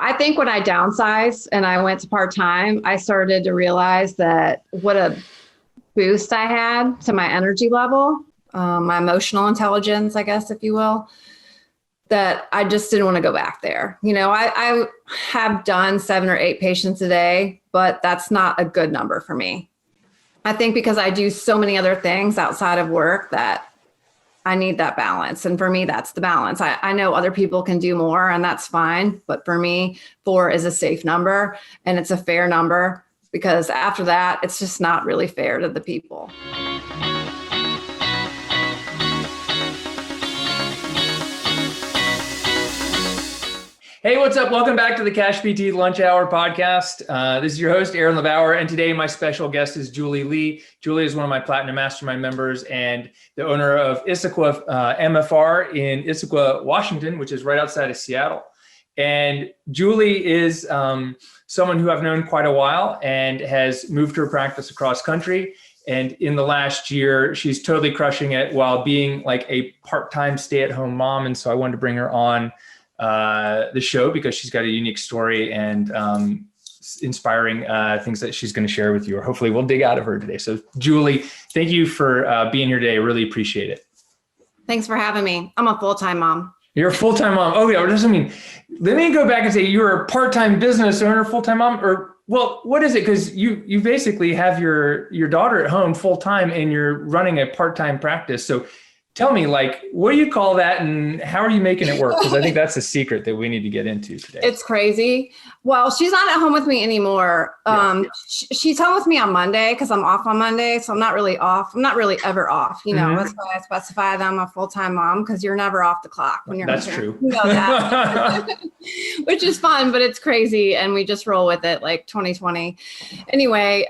I think when I downsized and I went to part-time, I started to realize that what a boost I had to my energy level, my emotional intelligence, I guess, if you will, that I just didn't want to go back there. I have done 7 or 8 patients a day, but that's not a good number for me. I think because I do so many other things outside of work that I need that balance. And for me, that's the balance. I know other people can do more and that's fine. But for me, 4 is a safe number and it's a fair number, because after that, it's just not really fair to the people. Hey, what's up? Welcome back to the Cash PT Lunch Hour podcast. This is your host, LeBauer, and today my special guest is Julie Leigh. Julie is one of my Platinum Mastermind members and the owner of Issaquah MFR in Issaquah, Washington, which is right outside of Seattle. And Julie is someone who I've known quite a while and has moved her practice across country. And in the last year, she's totally crushing it while being like a part-time stay-at-home mom. And so I wanted to bring her on the show because she's got a unique story and inspiring things that she's going to share with you, or hopefully we'll dig out of her today. So Julie, thank you for being here today. Really appreciate it. Thanks for having me. I'm a full-time mom. You're a full-time mom. Oh yeah. What does it mean? Let me go back and say you're a part-time business owner, full-time mom, or well, what is it? Because you basically have your daughter at home full-time and you're running a part-time practice. So tell me, like, what do you call that and how are you making it work? Because I think that's the secret that we need to get into today. It's crazy. Well, she's not at home with me anymore. She's home with me on Monday because I'm off on Monday. So I'm not really off. I'm not really ever off. That's why I specify that I'm a full-time mom, because you're never off the clock when you're That's true. You know that. Which is fun, but it's crazy. And we just roll with it like 2020. Anyway,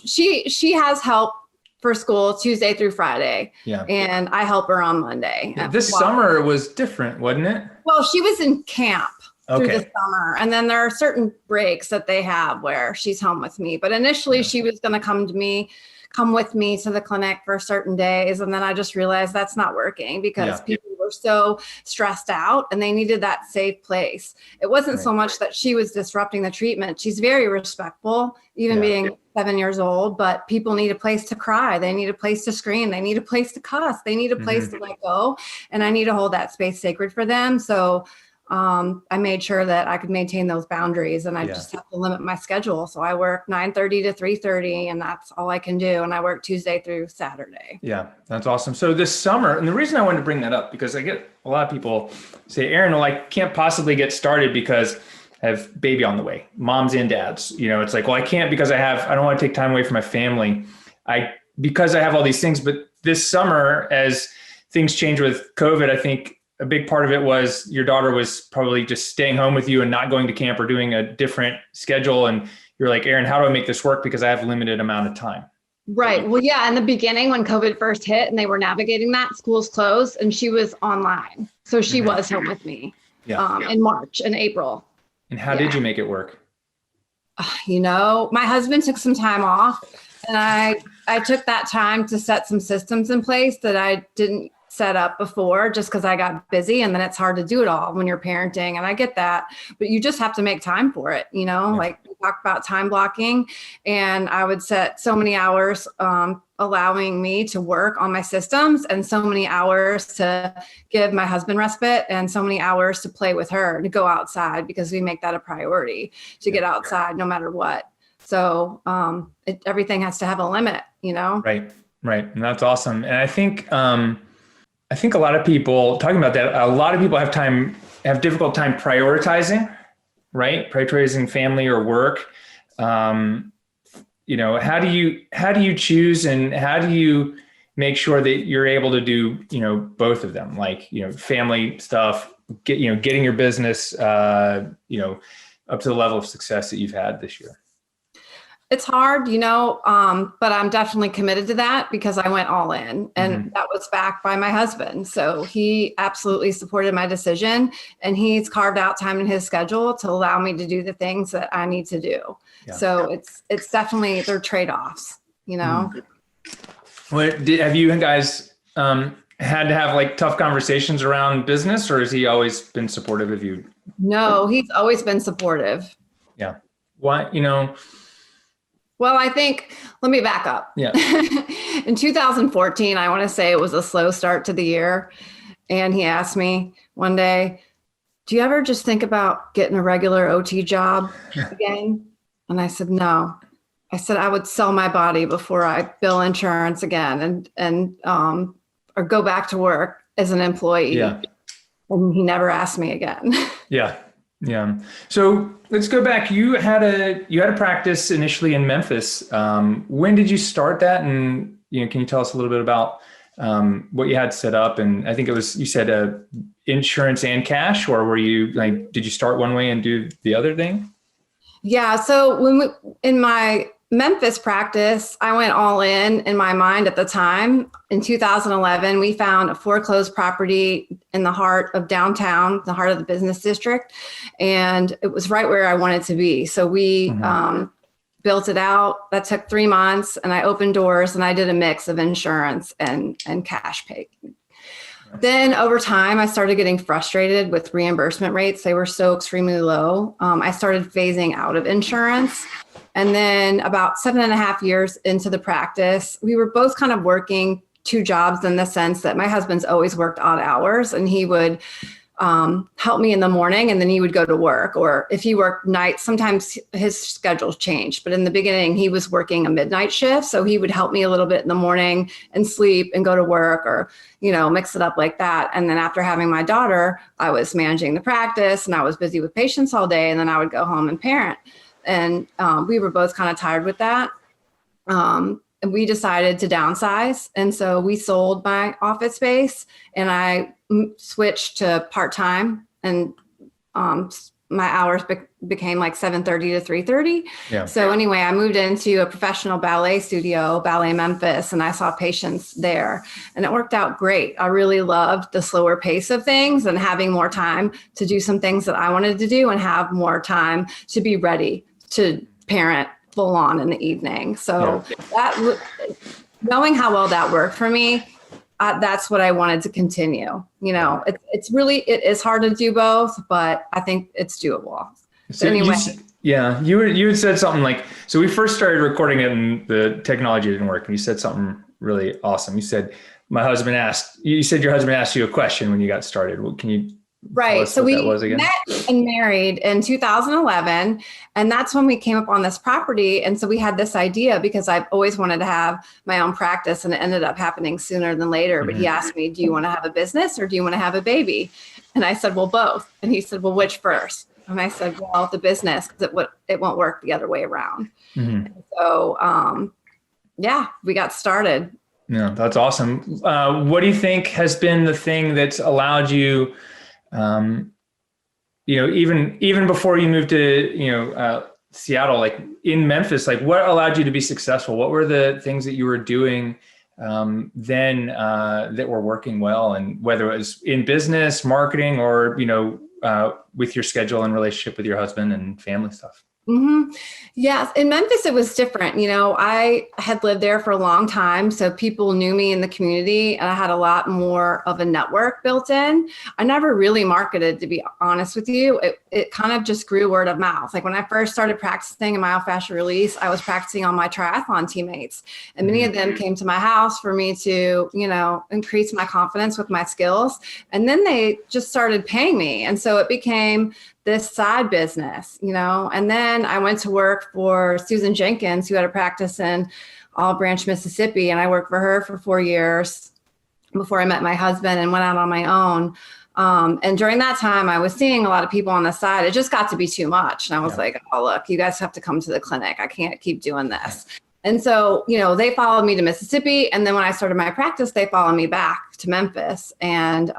she has help for school Tuesday through Friday. Yeah. And I help her on Monday. This summer was different, wasn't it? Well, she was in camp through the summer. And then there are certain breaks that they have where she's home with me. But initially she was going to come with me to the clinic for certain days. And then I just realized that's not working because people were so stressed out and they needed that safe place. It wasn't so much that she was disrupting the treatment. She's very respectful, even being 7 years old, but people need a place to cry. They need a place to scream. They need a place to cuss. They need a place to let go. And I need to hold that space sacred for them. So I made sure that I could maintain those boundaries, and I just have to limit my schedule. So I work 9:30 to 3:30 and that's all I can do. And I work Tuesday through Saturday. Yeah, that's awesome. So this summer, and the reason I wanted to bring that up, because I get a lot of people say, Aaron, well, I can't possibly get started because I have baby on the way, moms and dads. It's like, well, I can't because I don't want to take time away from my family. Because I have all these things. But this summer, as things change with COVID, I think a big part of it was your daughter was probably just staying home with you and not going to camp or doing a different schedule. And you're like, Aaron, how do I make this work? Because I have a limited amount of time. Right. Well, yeah. In the beginning, when COVID first hit and they were navigating that, schools closed and she was online. So she was home with me in March and April. And how did you make it work? My husband took some time off and I took that time to set some systems in place that I didn't set up before, just because I got busy, and then it's hard to do it all when you're parenting. And I get that, but you just have to make time for it. Like we talk about time blocking, and I would set so many hours, allowing me to work on my systems, and so many hours to give my husband respite, and so many hours to play with her, to go outside, because we make that a priority to get outside no matter what. So everything has to have a limit, Right. And that's awesome. And I think a lot of people talking about that, a lot of people have difficult time prioritizing, right? Prioritizing family or work. How do you choose, and how do you make sure that you're able to do, both of them? Like, family stuff, getting your business, up to the level of success that you've had this year. It's hard, but I'm definitely committed to that because I went all in, and that was backed by my husband. So he absolutely supported my decision, and he's carved out time in his schedule to allow me to do the things that I need to do. Yeah. So it's definitely, they're trade-offs, What have you guys, had to have like tough conversations around business, or has he always been supportive of you? No, he's always been supportive. Yeah. Why, Well, I think, let me back up. Yeah. In 2014, I want to say it was a slow start to the year. And he asked me one day, do you ever just think about getting a regular OT job again? And I said, no. I said, I would sell my body before I bill insurance again or go back to work as an employee. Yeah. And he never asked me again. Yeah. Yeah. So let's go back. You had a practice initially in Memphis. When did you start that? And, can you tell us a little bit about what you had set up? And I think you said insurance and cash, or did you start one way and do the other thing? Yeah. So in my Memphis practice, I went all in my mind at the time. In 2011, we found a foreclosed property in the heart of downtown, the heart of the business district. And it was right where I wanted to be. So we built it out. That took 3 months, and I opened doors, and I did a mix of insurance and cash pay. Then over time, I started getting frustrated with reimbursement rates. They were so extremely low. I started phasing out of insurance. And then about 7.5 years into the practice, we were both kind of working 2 jobs in the sense that my husband's always worked odd hours, and he would help me in the morning, and then he would go to work. Or if he worked nights, sometimes his schedule changed. But in the beginning, he was working a midnight shift. So he would help me a little bit in the morning and sleep and go to work, or, mix it up like that. And then after having my daughter, I was managing the practice, and I was busy with patients all day. And then I would go home and parent. And we were both kind of tired with that. And we decided to downsize. And so we sold my office space, and I switched to part-time, and my hours became like 7:30 to 3:30. Yeah. So anyway, I moved into a professional ballet studio, Ballet Memphis, and I saw patients there, and it worked out great. I really loved the slower pace of things and having more time to do some things that I wanted to do and have more time to be ready to parent full on in the evening. So knowing how well that worked for me, that's what I wanted to continue. It is hard to do both, but I think it's doable. So anyway. You had said something like, so we first started recording it and the technology didn't work. And you said something really awesome. You said, your husband asked you a question when you got started. Well, can you Right. So we met and married in 2011, and that's when we came up on this property. And so we had this idea, because I've always wanted to have my own practice, and it ended up happening sooner than later. But he asked me, do you want to have a business or do you want to have a baby? And I said, well, both. And he said, well, which first? And I said, well, the business, because it won't work the other way around. And so, we got started. Yeah, that's awesome. What do you think has been the thing that's allowed you, even before you moved to, Seattle, like in Memphis, like what allowed you to be successful? What were the things that you were doing then that were working well? And whether it was in business, marketing, or, with your schedule and relationship with your husband and family stuff? Mm-hmm. Yes. In Memphis, it was different. I had lived there for a long time, so people knew me in the community, and I had a lot more of a network built in. I never really marketed, to be honest with you. It kind of just grew word of mouth. Like when I first started practicing in myofascial release, I was practicing on my triathlon teammates, and many of them came to my house for me to, increase my confidence with my skills. And then they just started paying me. And so it became this side business, and then I went to work for Susan Jenkins, who had a practice in Olive Branch, Mississippi. And I worked for her for 4 years before I met my husband and went out on my own. And during that time, I was seeing a lot of people on the side. It just got to be too much. And I was like, oh, look, you guys have to come to the clinic. I can't keep doing this. And so, they followed me to Mississippi. And then when I started my practice, they followed me back to Memphis. And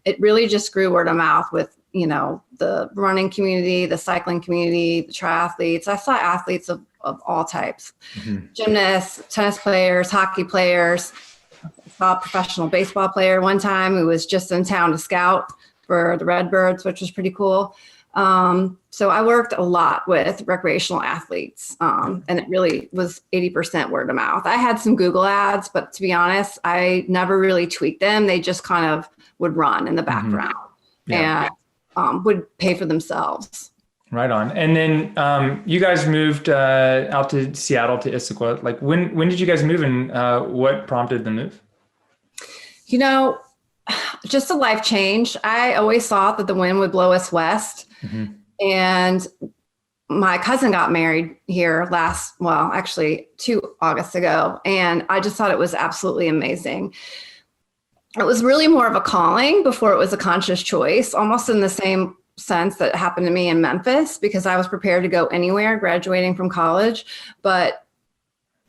it really just grew word of mouth with, the running community, the cycling community, the triathletes. I saw athletes of all types, gymnasts, tennis players, hockey players. I saw a professional baseball player one time who was just in town to scout for the Redbirds, which was pretty cool. So I worked a lot with recreational athletes, and it really was 80% word of mouth. I had some Google ads, but to be honest, I never really tweaked them. They just kind of would run in the background and would pay for themselves. Right on. And then you guys moved out to Seattle, to Issaquah. Like when did you guys move, and what prompted the move? You know, just a life change. I always thought that the wind would blow us west. And my cousin got married here actually 2 Augusts ago. And I just thought it was absolutely amazing. It was really more of a calling before it was a conscious choice, almost in the same sense that happened to me in Memphis, because I was prepared to go anywhere graduating from college. But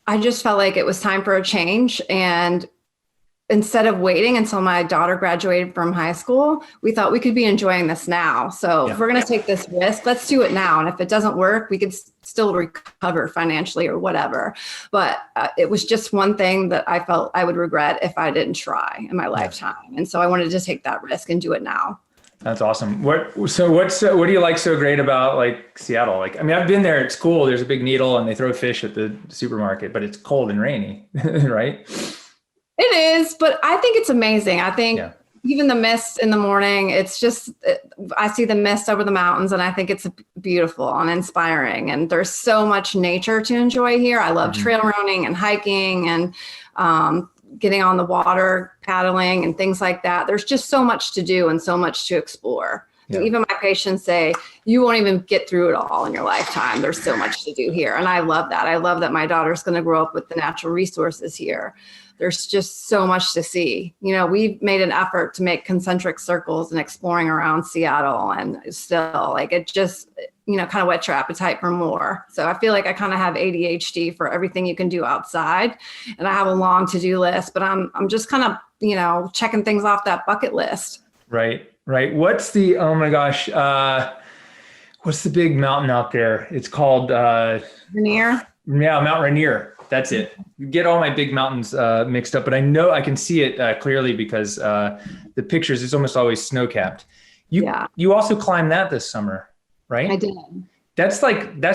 I just felt like it was time for a change. And instead of waiting until my daughter graduated from high school, we thought we could be enjoying this now. So if we're going to take this risk, let's do it now. And if it doesn't work, we could still recover financially or whatever. But it was just one thing that I felt I would regret if I didn't try in my lifetime. And so I wanted to take that risk and do it now. That's awesome. What do you like so great about like Seattle? Like, I mean, I've been there. It's cool. There's a big needle and they throw fish at the supermarket, but it's cold and rainy, right? It is, but I think it's amazing. I think even the mist in the morning, it's just, I see the mist over the mountains and I think it's beautiful and inspiring. And there's so much nature to enjoy here. I love trail running and hiking and getting on the water, paddling and things like that. There's just so much to do and so much to explore. Yeah. Even my patients say, you won't even get through it all in your lifetime. There's so much to do here. And I love that. I love that my daughter's going to grow up with the natural resources here. There's just so much to see. You know, we've made an effort to make concentric circles and exploring around Seattle, and still like it just, you know, kind of whets your appetite for more. So I feel like I kind of have ADHD for everything you can do outside, and I have a long to-do list, but I'm just kind of, you know, checking things off that bucket list. Right. What's the, oh my gosh, what's the big mountain out there? It's called Rainier. Yeah, Mount Rainier. That's it. You get all my big mountains mixed up, but I know I can see it clearly because the pictures, it's almost always snow-capped. You also climbed that this summer, right? I did. That's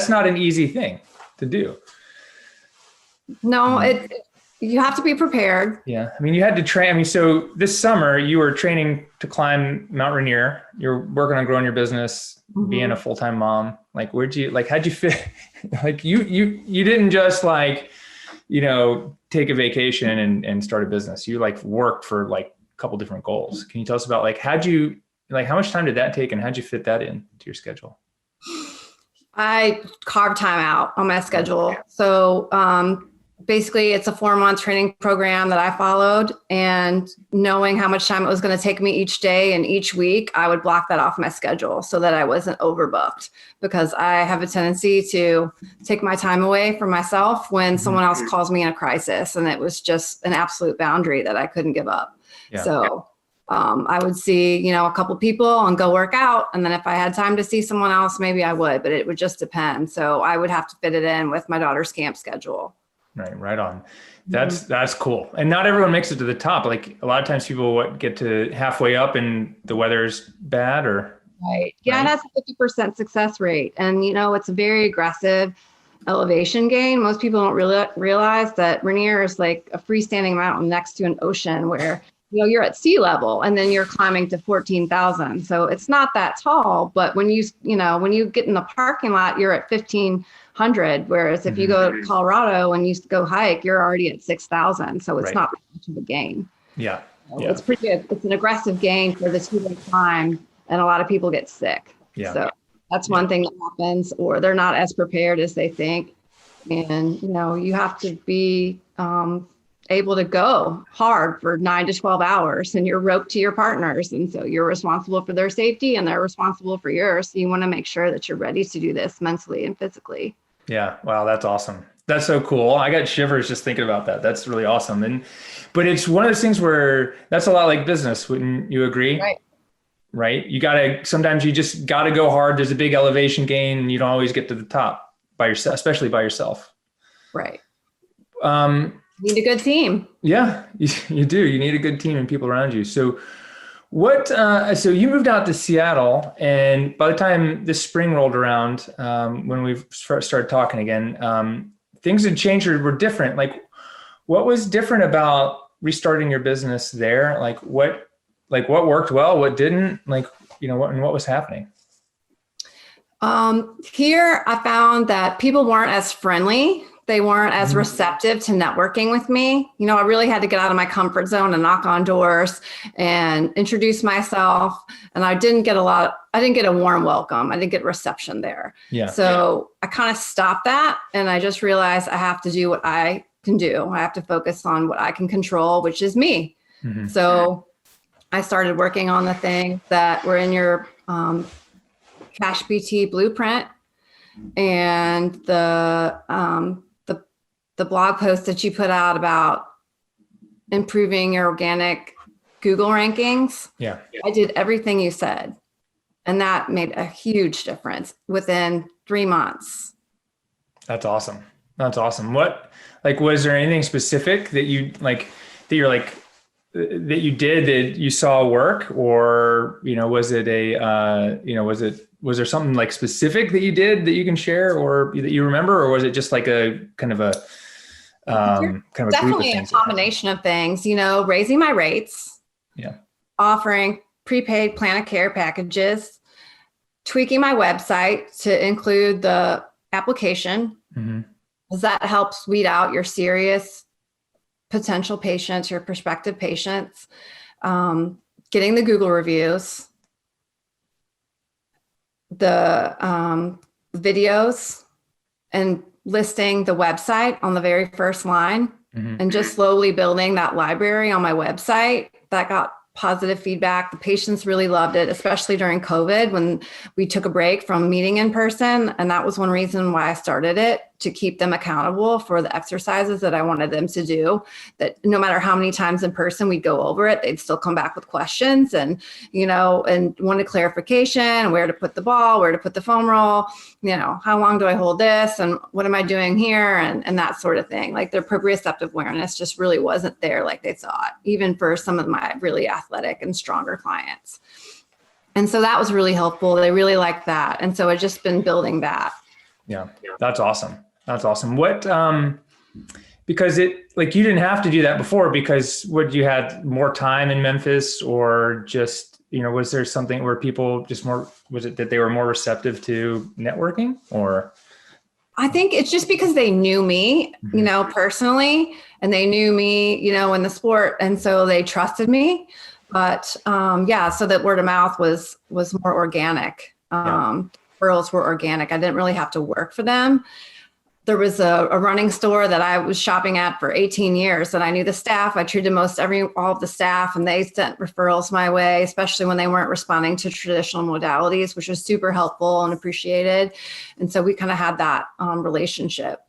not an easy thing to do. No, you have to be prepared. Yeah. I mean, you had to train. I mean, so this summer you were training to climb Mount Rainier. You're working on growing your business, being a full-time mom. Like, how'd you fit? Like you didn't just like, you know, take a vacation and start a business. You like worked for like a couple different goals. Can you tell us about like, how much time did that take and how'd you fit that in to your schedule? I carved time out on my schedule. So, basically it's a 4-month training program that I followed, and knowing how much time it was going to take me each day and each week, I would block that off my schedule so that I wasn't overbooked, because I have a tendency to take my time away from myself when someone else calls me in a crisis. And it was just an absolute boundary that I couldn't give up. Yeah. So I would see, you know, a couple people and go work out. And then if I had time to see someone else, maybe I would, but it would just depend. So I would have to fit it in with my daughter's camp schedule. Right on. That's cool. And not everyone makes it to the top. Like a lot of times people get to halfway up and the weather's bad Right. Yeah, it has a 50% success rate. And, you know, it's a very aggressive elevation gain. Most people don't really realize that Rainier is like a freestanding mountain next to an ocean where, you know, you're at sea level and then you're climbing to 14,000. So it's not that tall, but when you get in the parking lot, you're at 1,500. Whereas if you go to Colorado and you go hike, you're already at 6,000. So it's not much of a gain. Yeah. It's pretty good. It's an aggressive gain for the 2-day climb, and a lot of people get sick. Yeah. So that's one thing that happens, or they're not as prepared as they think. And, you know, you have to be able to go hard for 9 to 12 hours, and you're roped to your partners. And so you're responsible for their safety and they're responsible for yours. So you want to make sure that you're ready to do this mentally and physically. Yeah. Wow. That's awesome. That's so cool. I got shivers just thinking about that. That's really awesome. But it's one of those things where that's a lot like business. Wouldn't you agree? Right. Sometimes you just got to go hard. There's a big elevation gain and you don't always get to the top by yourself, especially by yourself. Right. You need a good team. Yeah, you do. You need a good team and people around you. So So you moved out to Seattle, and by the time this spring rolled around, when we started talking again, things had changed or were different. Like, what was different about restarting your business there? What worked well, what didn't, what was happening? Here I found that people weren't as friendly. They weren't as receptive to networking with me. I really had to get out of my comfort zone and knock on doors and introduce myself. And I didn't get a warm welcome. I didn't get reception there. Yeah. So I kind of stopped that. And I just realized I have to do what I can do. I have to focus on what I can control, which is me. Mm-hmm. So I started working on the things that were in your Cash PT blueprint and the blog post that you put out about improving your organic Google rankings. Yeah. I did everything you said. And that made a huge difference within 3 months. That's awesome. That's awesome. Was there anything specific that you that you did that you saw work, or, was it was there something specific that you did that you can share or that you remember, or was it just like a kind of a definitely a combination of things, raising my rates, offering prepaid plan of care packages, tweaking my website to include the application, because that helps weed out your serious potential patients, your prospective patients, getting the Google reviews, the videos, and listing the website on the very first line, and just slowly building that library on my website that got positive feedback. The patients really loved it, especially during COVID when we took a break from meeting in person. And that was one reason why I started it, to keep them accountable for the exercises that I wanted them to do, that no matter how many times in person we'd go over it, they'd still come back with questions and wanted clarification, where to put the ball, where to put the foam roll, how long do I hold this, and what am I doing here, and that sort of thing. Like, their proprioceptive awareness just really wasn't there like they thought, even for some of my really athletic and stronger clients. And so that was really helpful. They really liked that. And so I've just been building that. Yeah, that's awesome. That's awesome. What, because you didn't have to do that before, because you had more time in Memphis, or just, was there something where people just was it that they were more receptive to networking, or? I think it's just because they knew me, personally, and they knew me, in the sport. And so they trusted me, but so that word of mouth was more organic. Referrals were organic. I didn't really have to work for them. There was a running store that I was shopping at for 18 years, and I knew the staff. I treated all of the staff, and they sent referrals my way, especially when they weren't responding to traditional modalities, which was super helpful and appreciated. And so we kind of had that relationship.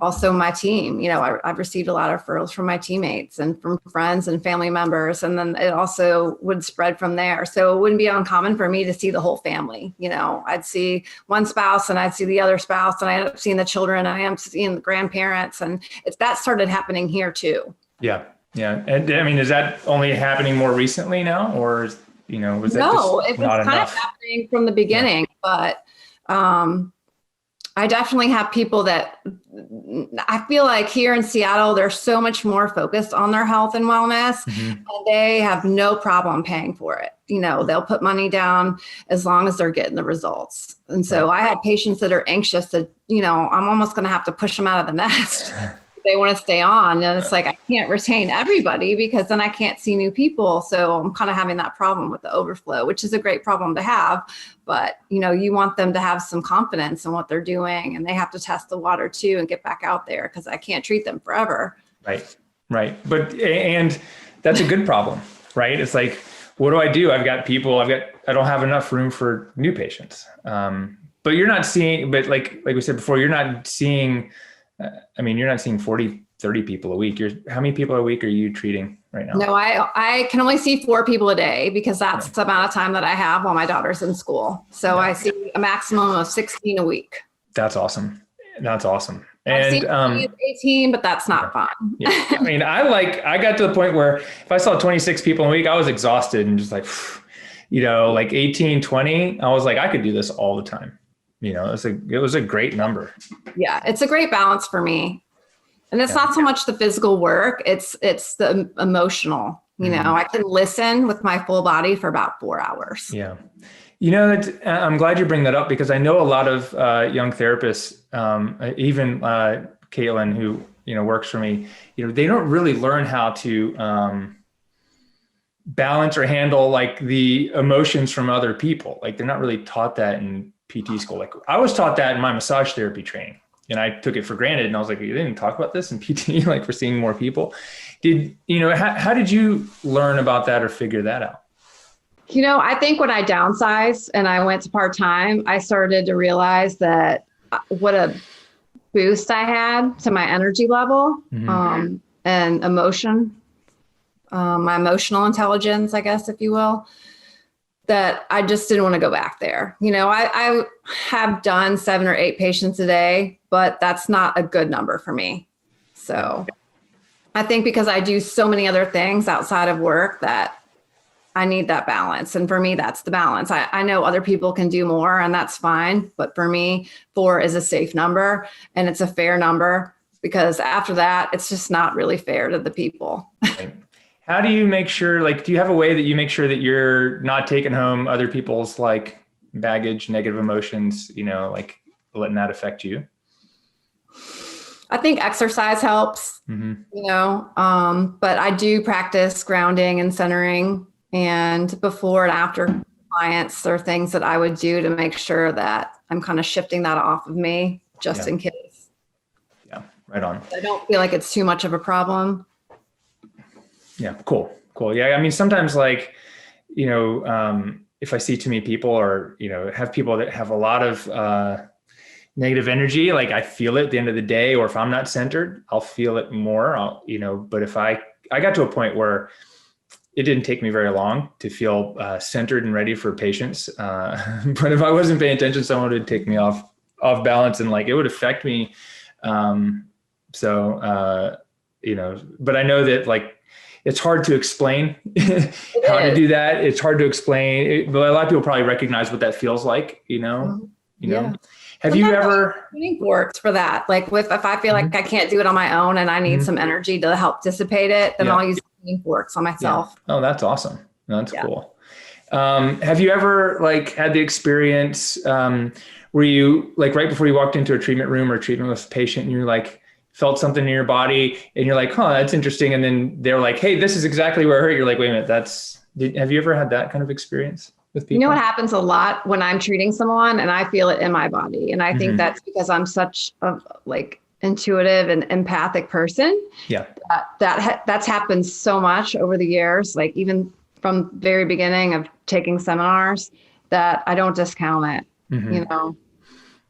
Also, my team, I've received a lot of referrals from my teammates and from friends and family members, and then it also would spread from there. So it wouldn't be uncommon for me to see the whole family. I'd see one spouse and I'd see the other spouse, and I end up seeing the children, and I am seeing the grandparents, and that started happening here too. Yeah. Yeah. And I mean, is that only happening more recently now, or, was that it was not kind enough? of happening from the beginning, but I definitely have people that I feel like here in Seattle, they're so much more focused on their health and wellness, and they have no problem paying for it. They'll put money down as long as they're getting the results. And so I had patients that are anxious that, I'm almost going to have to push them out of the nest. They want to stay on. And it's like, I can't retain everybody, because then I can't see new people. So I'm kind of having that problem with the overflow, which is a great problem to have. But, you want them to have some confidence in what they're doing, and they have to test the water too and get back out there, because I can't treat them forever. Right. But, and that's a good problem, right? It's like, what do? I've got people, I don't have enough room for new patients. But you're not seeing, but like we said before, you're not seeing 40, 30 people a week. How many people a week are you treating right now? No, I can only see 4 people a day, because that's the amount of time that I have while my daughter's in school. So I see a maximum of 16 a week. That's awesome. I've seen 18, but that's not fun. Yeah. I mean, I got to the point where if I saw 26 people in a week, I was exhausted and just like, like 18, 20, I was like, I could do this all the time. It was a great number. Yeah. It's a great balance for me. And it's not so much the physical work, it's the emotional, I can listen with my full body for about 4 hours. Yeah. I'm glad you bring that up because I know a lot of young therapists, even Caitlin, who, works for me, they don't really learn how to balance or handle like the emotions from other people. Like they're not really taught that in PT school. Like I was taught that in my massage therapy training and I took it for granted. And I was like, you didn't talk about this in PT, like we're seeing more people. How did you learn about that or figure that out? I think when I downsized and I went to part-time, I started to realize that what a boost I had to my energy level, and emotion, my emotional intelligence, I guess, if you will, that I just didn't want to go back there. I have done 7 or 8 patients a day, but that's not a good number for me. So I think because I do so many other things outside of work that I need that balance. And for me, that's the balance. I know other people can do more and that's fine. But for me, 4 is a safe number and it's a fair number because after that, it's just not really fair to the people. Right. How do you make sure, do you have a way that you make sure that you're not taking home other people's baggage, negative emotions, letting that affect you? I think exercise helps, but I do practice grounding and centering. And before and after clients, there are things that I would do to make sure that I'm kind of shifting that off of me just in case. Yeah, right on. I don't feel like it's too much of a problem. Yeah, cool. Yeah, I mean, sometimes if I see too many people or, have people that have a lot of negative energy, I feel it at the end of the day, or if I'm not centered, I'll feel it more, but if I got to a point where it didn't take me very long to feel centered and ready for patients. But if I wasn't paying attention, someone would take me off balance and it would affect me. But I know that it's hard to explain how to do that. It's hard to explain, but a lot of people probably recognize what that feels like, know? Have you ever worked for that? If I feel like I can't do it on my own and I need some energy to help dissipate it, then I'll use works on myself. Yeah. Oh, that's awesome. That's cool. Have you ever had the experience where you right before you walked into a treatment room or treatment with a patient and you felt something in your body and you're like, that's interesting. And then they're like, hey, this is exactly where it hurt. You're like, wait a minute, have you ever had that kind of experience with people? What happens a lot when I'm treating someone and I feel it in my body. And I think that's because I'm such a intuitive and empathic person. Yeah. That's happened so much over the years, even from the very beginning of taking seminars, that I don't discount it,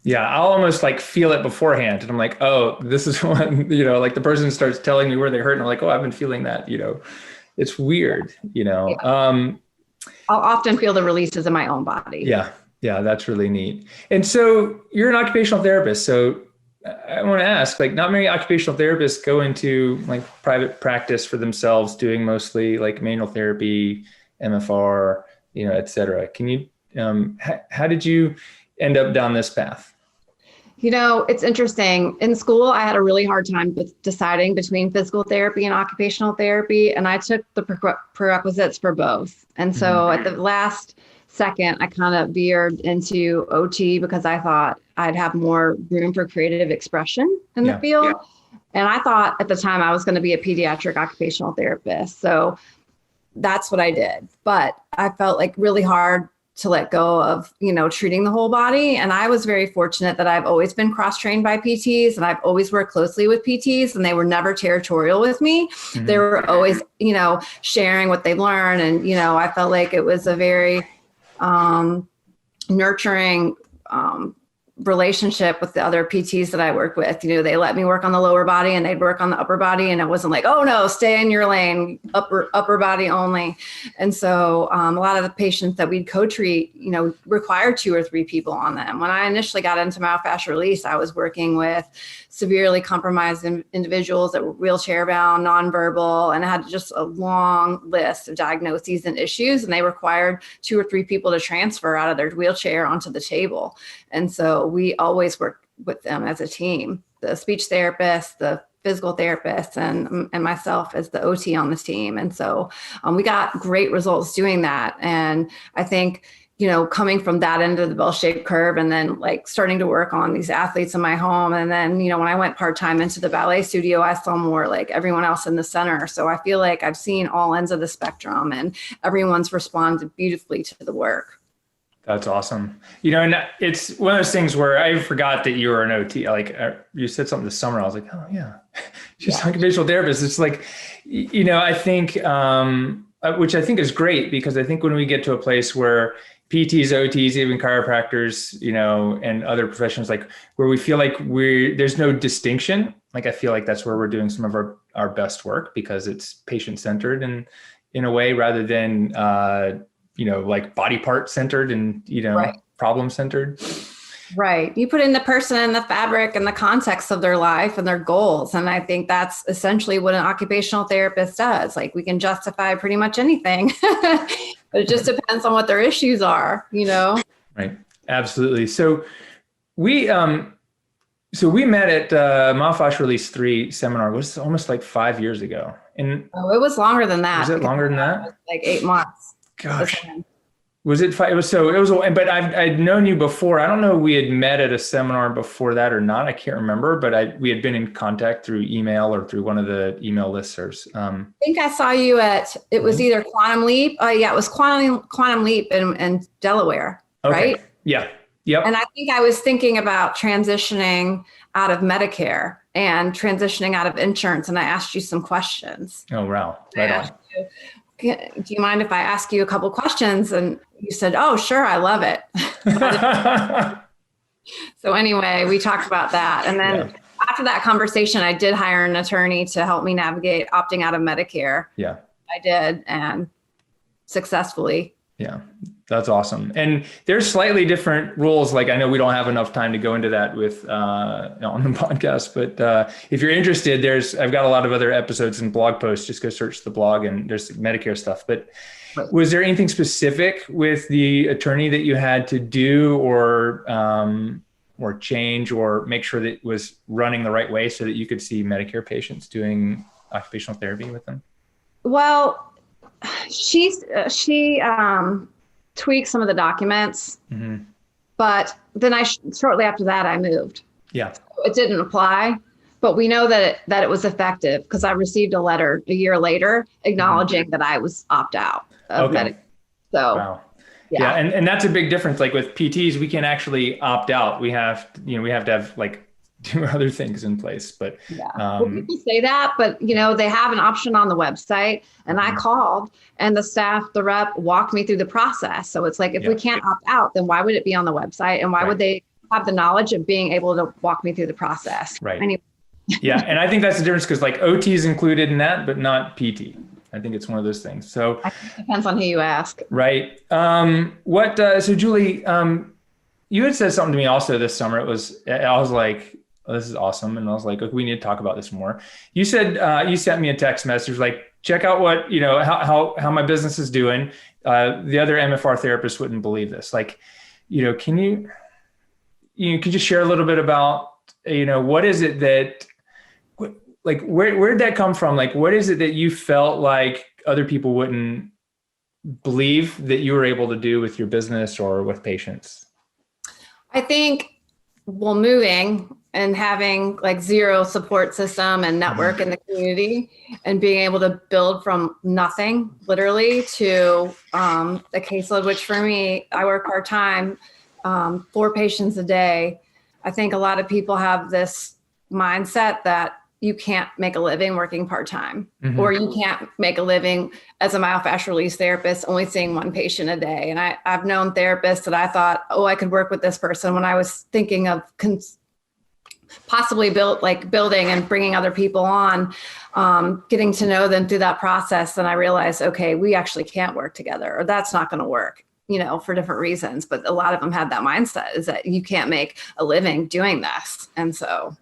Yeah. I'll almost feel it beforehand. And I'm like, oh, this is when, the person starts telling me where they hurt. And I'm like, oh, I've been feeling that, it's weird, Yeah. I'll often feel the releases in my own body. Yeah. Yeah. That's really neat. And so you're an occupational therapist. So I want to ask, not many occupational therapists go into private practice for themselves, doing mostly manual therapy, MFR, et cetera. Can you, how did you end up down this path? It's interesting. In school, I had a really hard time deciding between physical therapy and occupational therapy, and I took the prerequisites for both. And so at the last second, I kind of veered into OT because I thought I'd have more room for creative expression in the field. Yeah. And I thought at the time I was going to be a pediatric occupational therapist. So that's what I did. But I felt really hard to let go of, treating the whole body. And I was very fortunate that I've always been cross-trained by PTs and I've always worked closely with PTs and they were never territorial with me. They were always, sharing what they learned. And, I felt like it was a very nurturing relationship with the other PTs that I work with. They let me work on the lower body and they'd work on the upper body, and it wasn't like, oh no, stay in your lane, upper body only. And so a lot of the patients that we'd co-treat, required 2 or 3 people on them. When I initially got into myofascial release, I was working with severely compromised individuals that were wheelchair bound, nonverbal, and had just a long list of diagnoses and issues. And they required 2 or 3 people to transfer out of their wheelchair onto the table. And so we always work with them as a team, the speech therapist, the physical therapist, and myself as the OT on this team. And so we got great results doing that. And I think, coming from that end of the bell-shaped curve and then like starting to work on these athletes in my home. And then, when I went part-time into the ballet studio, I saw more like everyone else in the center. So I feel like I've seen all ends of the spectrum and everyone's responded beautifully to the work. That's awesome. And it's one of those things where I forgot that you were an OT. Like you said something this summer. I was like, oh yeah, she's an occupational therapist. It's like, I think, which I think is great, because I think when we get to a place where PTs, OTs, even chiropractors, and other professions, like where we feel like there's no distinction. Like, I feel like that's where we're doing some of our best work, because it's patient-centered and in a way, rather than, like body part centered and, right. problem centered. Right. You put in the person and the fabric and the context of their life and their goals. And I think that's essentially what an occupational therapist does. Like, we can justify pretty much anything, but it just depends on what their issues are, Right. Absolutely. So we met at Myofascial Release 3 seminar. It was almost like 5 years ago. And it was longer than that. Was it longer than that? It was like 8 months. Gosh. Was it 5? But I'd known you before. I don't know if we had met at a seminar before that or not. I can't remember, but we had been in contact through email or through one of the email listservs. I think I saw you it was either Quantum Leap. It was Quantum Leap in Delaware, okay. Right? Yeah. Yep. And I think I was thinking about transitioning out of Medicare and transitioning out of insurance. And I asked you some questions. Oh, wow. Right on. Do you mind if I ask you a couple questions? And you said, oh, sure, I love it. So anyway, we talked about that. And then after that conversation, I did hire an attorney to help me navigate opting out of Medicare. Yeah. I did, and successfully. Yeah, that's awesome. And there's slightly different rules. Like, I know we don't have enough time to go into that with on the podcast, but if you're interested, I've got a lot of other episodes and blog posts. Just go search the blog, and there's Medicare stuff. But was there anything specific with the attorney that you had to do or change or make sure that it was running the right way so that you could see Medicare patients doing occupational therapy with them? Well, she tweaked some of the documents, but then shortly after that, I moved. Yeah. So it didn't apply, but we know that it was effective because I received a letter a year later acknowledging that I was opt out of Medicare. So, wow. Yeah. And that's a big difference. Like with PTs, we can actually opt out. We have to have like do other things in place, but well, people say that, but they have an option on the website, and I called, and the rep walked me through the process. So it's like, if we can't opt out, then why would it be on the website, and why would they have the knowledge of being able to walk me through the process? Right. Anyway. Yeah, and I think that's the difference, because like OT is included in that, but not PT. I think it's one of those things. So it depends on who you ask. Right. So Julie, you had said something to me also this summer. I was like, oh, this is awesome. And I was like, okay, we need to talk about this more. You said, you sent me a text message, like, check out what, how my business is doing. The other MFR therapists wouldn't believe this. Like, can you could you share a little bit about, what is it that, like, where did that come from? Like, what is it that you felt like other people wouldn't believe that you were able to do with your business or with patients? I think, moving and having like zero support system and network in the community, and being able to build from nothing, literally, to a caseload, which for me, I work part-time, 4 patients a day. I think a lot of people have this mindset that you can't make a living working part-time, Mm-hmm. or you can't make a living as a myofascial release therapist, only seeing one patient a day. And I've known therapists that I thought, oh, I could work with this person when I was thinking of possibly building and bringing other people on, getting to know them through that process. And I realized, okay, we actually can't work together, or that's not going to work, for different reasons. But a lot of them had that mindset, is that you can't make a living doing this. And so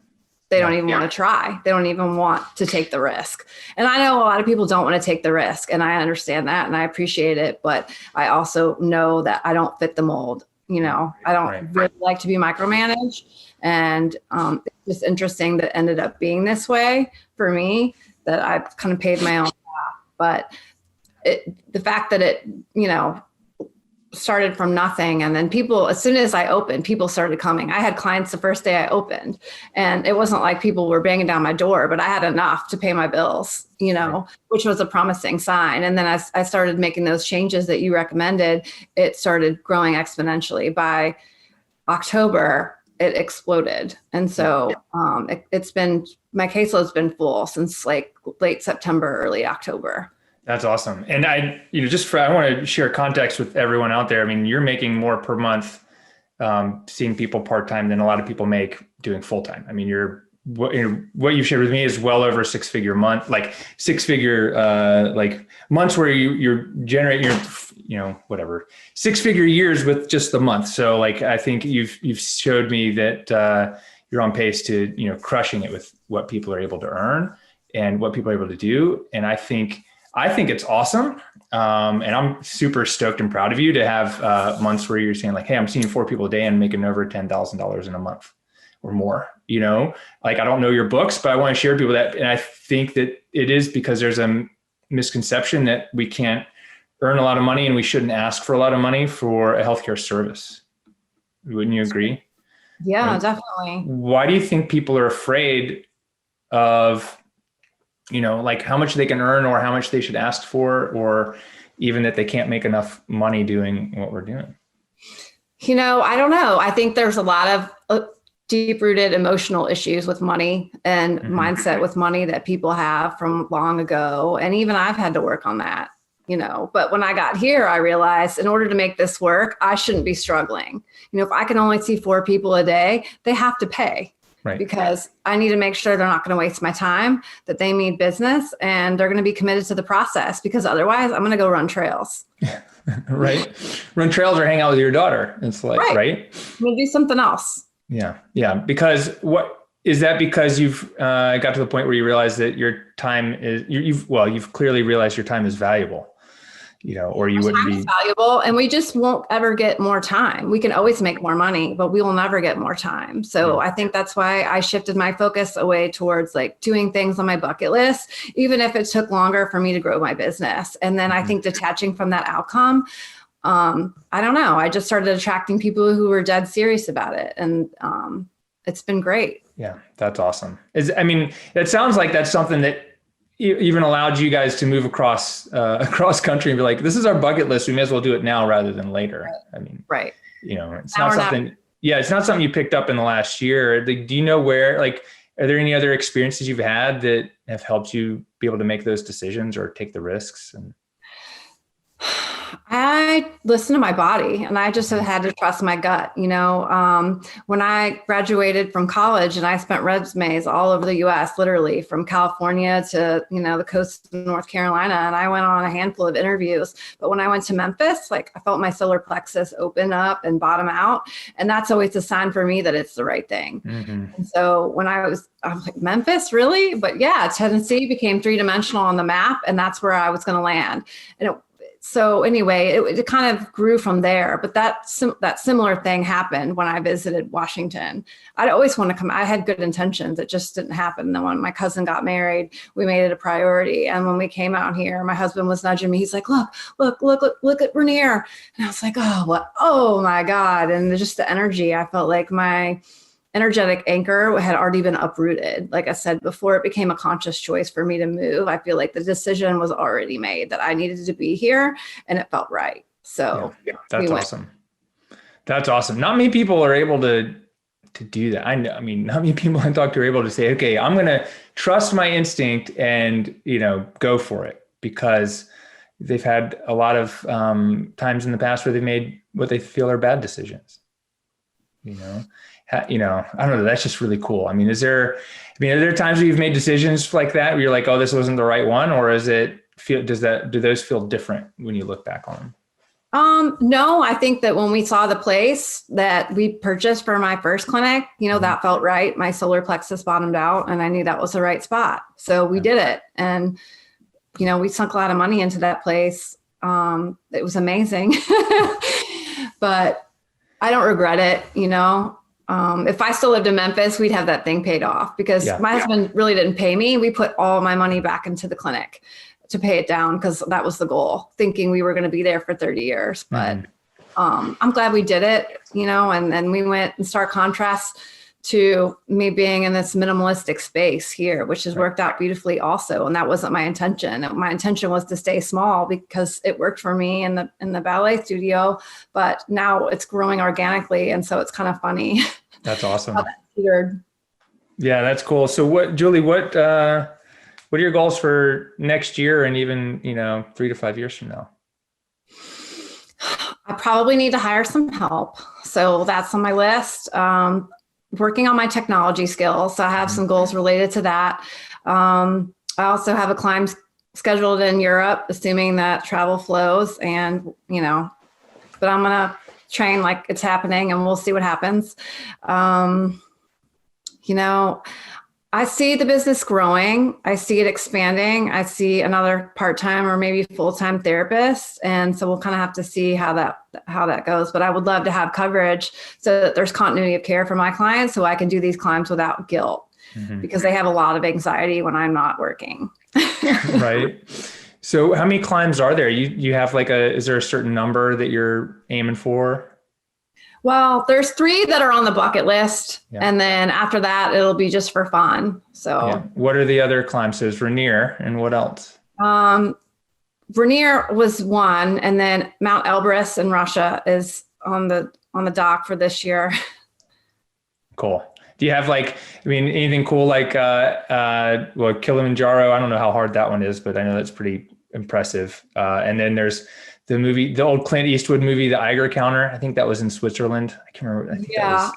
they don't even want to try. They don't even want to take the risk. And I know a lot of people don't want to take the risk, and I understand that and I appreciate it. But I also know that I don't fit the mold. I don't really like to be micromanaged. And it's just interesting that it ended up being this way for me, that I've kind of paved my own path. But the fact that it, started from nothing. And then people, as soon as I opened, people started coming. I had clients the first day I opened, and it wasn't like people were banging down my door, but I had enough to pay my bills, which was a promising sign. And then as I started making those changes that you recommended, it started growing exponentially. By October, it exploded. And so it's been, my caseload's been full since like late September, early October. That's awesome. And I want to share context with everyone out there. I mean, you're making more per month seeing people part-time than a lot of people make doing full-time. I mean, what you've shared with me is well over six-figure months where you're generating your, six-figure years with just the month. So I think you've showed me that you're on pace to, crushing it with what people are able to earn and what people are able to do. And I think it's awesome. And I'm super stoked and proud of you to have months where you're saying hey, I'm seeing 4 people a day and making over $10,000 in a month or more, I don't know your books, but I want to share with people that. And I think that it is because there's a misconception that we can't earn a lot of money and we shouldn't ask for a lot of money for a healthcare service. Wouldn't you agree? Yeah, definitely. Why do you think people are afraid of how much they can earn or how much they should ask for, or even that they can't make enough money doing what we're doing? I don't know. I think there's a lot of deep-rooted emotional issues with money and mindset with money that people have from long ago. And even I've had to work on that, but when I got here, I realized in order to make this work, I shouldn't be struggling. If I can only see 4 people a day, they have to pay. Right. Because I need to make sure they're not going to waste my time, that they mean business, and they're going to be committed to the process, because otherwise I'm going to go run trails. Right. Run trails or hang out with your daughter. It's right. I'm going to do something else. Yeah. Yeah. Because because you've got to the point where you realize that your time is, you've clearly realized your time is valuable. Or you wouldn't be valuable, and we just won't ever get more time. We can always make more money, but we will never get more time. So I think that's why I shifted my focus away towards doing things on my bucket list, even if it took longer for me to grow my business. And then I think detaching from that outcome, I don't know. I just started attracting people who were dead serious about it. And it's been great. Yeah, that's awesome. It sounds like that's something that even allowed you guys to move across country and be like, this is our bucket list. We may as well do it now rather than later. Right. It's not something, it's not something you picked up in the last year. Do you know where, are there any other experiences you've had that have helped you be able to make those decisions or take the risks? And I listen to my body, and I just had to trust my gut. When I graduated from college, and I spent resumes all over the US, literally from California to, the coast of North Carolina. And I went on a handful of interviews, but when I went to Memphis, I felt my solar plexus open up and bottom out. And that's always a sign for me that it's the right thing. And so when I was like, Memphis, really? But yeah, Tennessee became 3-dimensional on the map, and that's where I was going to land. And so anyway, it kind of grew from there. But that similar thing happened when I visited Washington. I'd always want to come. I had good intentions. It just didn't happen. And then when my cousin got married, we made it a priority. And when we came out here, my husband was nudging me. He's like, look at Rainier. And I was like, oh, what? Oh my God. And just the energy, I felt like my energetic anchor had already been uprooted. Like I said before, it became a conscious choice for me to move. I feel like the decision was already made that I needed to be here, and it felt right. So that's awesome. That's awesome. Not many people are able to to do that? I mean, how many people I talk to are able to say, okay, I'm going to trust my instinct and, go for it, because they've had a lot of times in the past where they've made what they feel are bad decisions. I don't know. That's just really cool. I mean, are there times where you've made decisions like that where you're like, oh, this wasn't the right one? Or do those feel different when you look back on them? No, I think that when we saw the place that we purchased for my first clinic, that felt right. My solar plexus bottomed out and I knew that was the right spot. So we did it. And, we sunk a lot of money into that place. It was amazing, but I don't regret it. If I still lived in Memphis, we'd have that thing paid off, because my husband really didn't pay me. We put all my money back into the clinic to pay it down, because that was the goal, thinking we were going to be there for 30 years. But I'm glad we did it, and then we went in stark contrast to me being in this minimalistic space here, which has worked out beautifully also. And that wasn't my intention. My intention was to stay small because it worked for me in the ballet studio, but now it's growing organically. And so it's kind of funny. That's awesome. Yeah, that's cool. So Julie, what are your goals for next year and even, 3 to 5 years from now? I probably need to hire some help. So that's on my list. Working on my technology skills. So I have some goals related to that. I also have a climb scheduled in Europe, assuming that travel flows, and, but I'm going to train like it's happening and we'll see what happens. I see the business growing. I see it expanding. I see another part-time or maybe full-time therapist. And so we'll kind of have to see how that goes. But I would love to have coverage so that there's continuity of care for my clients, so I can do these climbs without guilt, because they have a lot of anxiety when I'm not working. Right. So how many climbs are there? You have is there a certain number that you're aiming for? Well, there's 3 that are on the bucket list. Yeah. And then after that, it'll be just for fun. So what are the other climbs? So there's Rainier, and what else? Rainier was one. And then Mount Elbrus in Russia is on the dock for this year. Cool. Do you have anything cool Kilimanjaro? I don't know how hard that one is, but I know that's pretty impressive. And then there's the old Clint Eastwood movie, The Eiger Counter. I think that was in Switzerland. I can't remember. I think that was,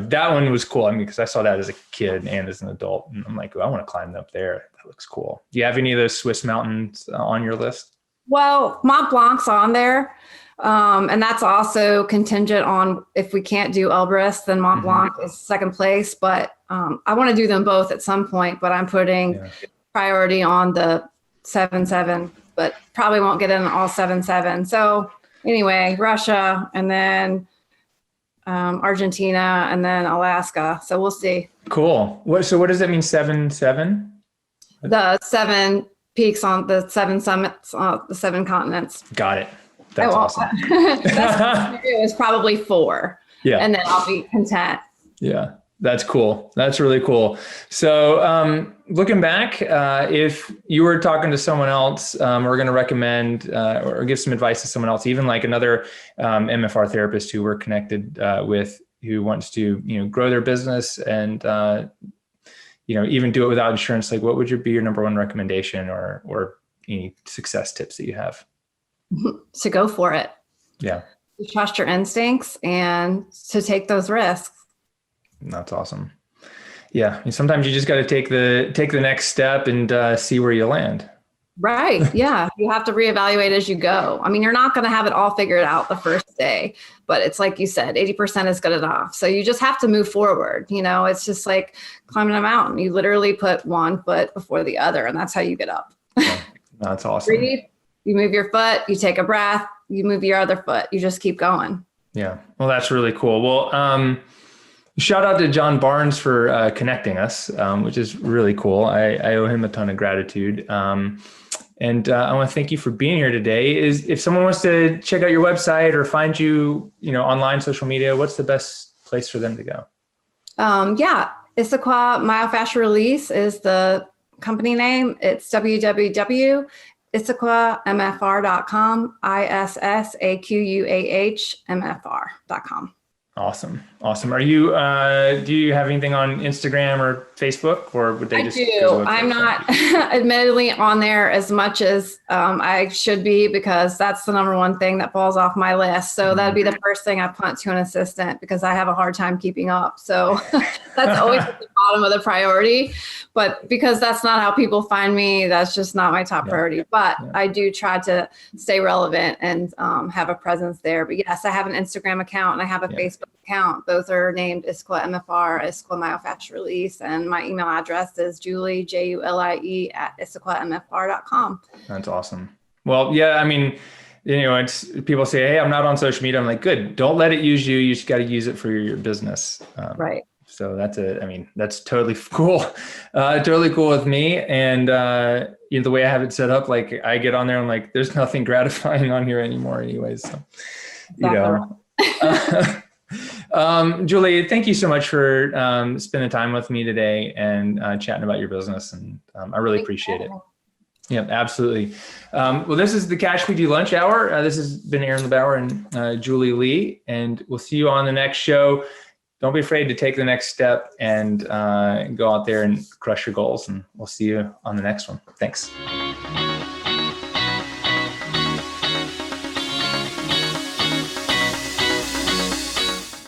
that one was cool. I mean, because I saw that as a kid and as an adult, and I'm like, I want to climb up there. That looks cool. Do you have any of those Swiss mountains on your list? Well, Mont Blanc's on there. And that's also contingent on if we can't do Elbrus, then Mont Blanc is second place. But I want to do them both at some point, but I'm putting priority on the 7-7, but probably won't get in all 7-7. So anyway, Russia, and then Argentina, and then Alaska. So we'll see. Cool. So what does that mean, 7-7? The 7 peaks on the 7 summits on the 7 continents. Got it. That's awesome. It was probably 4. Yeah. And then I'll be content. Yeah. That's cool. That's really cool. So looking back, if you were talking to someone else, we're going to recommend or give some advice to someone else, even like another MFR therapist who we're connected with, who wants to, grow their business and, even do it without insurance, what would be your number one recommendation or any success tips that you have? To go for it. Yeah. To trust your instincts and to take those risks. That's awesome. Yeah. Sometimes you just got to take the next step and see where you land. Right. Yeah. You have to reevaluate as you go. I mean, you're not going to have it all figured out the first day, but it's like you said, 80% is good enough. So you just have to move forward. It's just like climbing a mountain. You literally put one foot before the other, and that's how you get up. Yeah, that's awesome. Breathe, you move your foot, you take a breath, you move your other foot, you just keep going. Yeah. Well, that's really cool. Well, shout out to John Barnes for connecting us, which is really cool. I owe him a ton of gratitude. And I want to thank you for being here today. If someone wants to check out your website or find you, online, social media, what's the best place for them to go? Issaquah Myofascial Release is the company name. It's www.issaquahmfr.com, ISSAQUAH MFR.com. Awesome. Are you, do you have anything on Instagram or Facebook, or would they I just? do. I'm not admittedly on there as much as I should be, because that's the number one thing that falls off my list. So that'd be the first thing I punt to an assistant, because I have a hard time keeping up. So that's always at the bottom of the priority. But because that's not how people find me, that's just not my top priority. But I do try to stay relevant and have a presence there. But yes, I have an Instagram account and I have a Facebook account. Both are named Issaquah MFR, Issaquah Myofascial Release. And my email address is Julie, Julie, at IssaquahMFR.com. That's awesome. Well, yeah, I mean, it's people say, hey, I'm not on social media. I'm like, good. Don't let it use you. You just got to use it for your business. Right. So that's totally cool. Totally cool with me. And, the way I have it set up, like I get on there, I'm like, there's nothing gratifying on here anymore anyways. So, Julie, thank you so much for spending time with me today and chatting about your business. And I really appreciate it. Yeah, absolutely. Well, this is the Cash PT Lunch Hour. This has been Aaron LeBauer and Julie Leigh, and we'll see you on the next show. Don't be afraid to take the next step and go out there and crush your goals. And we'll see you on the next one. Thanks.